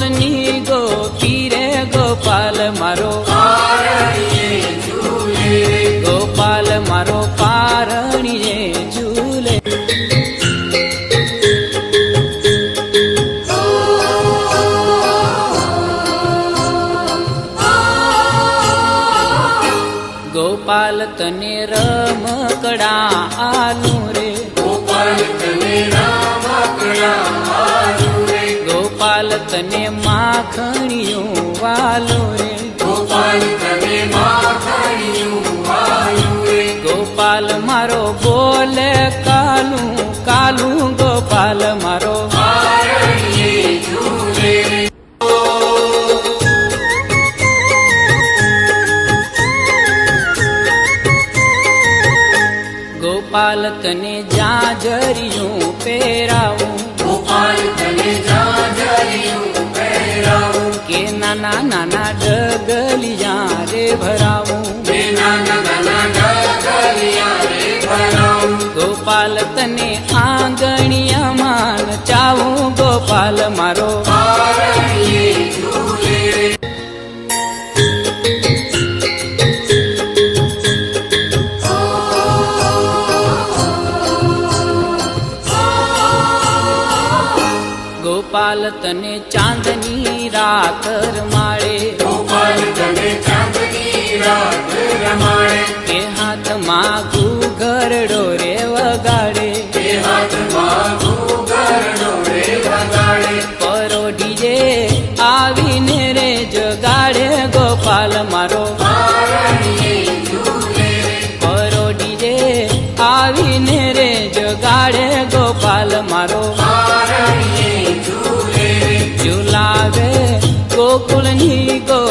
ગોકુળની ગોપી રે ગોપાલ મારો ગોપાલ મારો પારણીએ ઝૂલે. ગોપાલ તને રમકડા આલું રે ગોપાલ તને રમકડા આલું રે ગોપાલ તને માખણીયું વાલો રે ગોપાલ તને માખણીયું વાલું રે ગોપાલ મારો બોલે કાલું કાલું ગોપાલ મારો પારણીએ ઝૂલે રે. ગોપાલ તને જાજરિયું પહેરાવું ગોપાલ તને જાજરિયું પહેરાવું કે નાના નાના ડગલિયા રે ભરાવું રે નાના નાના ડગલિયા રે ભરાવું ગોપાલ તને આંગણિયામાં નચાવું ગોપાલ મારો પારણીએ ઝૂલે રે. ગોપાલ તને ચાંદની રાત રમાડે ગોપાલ તને ચાંદની રાત રમાડે કે હાથમાં ઘૂઘરડો રે વગાડે તે હાથમાં ઘૂઘરડો રે વગાડે પરોઢી રે આવીને રે જગાડે ગોપાલ મારો પારણીએ ઝૂલે રે. પરોઢી રે આવીને રે જગાડે ગોપાલ મારો પારણીએ ઝૂલે રે. ઝુલાવે ગોકુળની ગો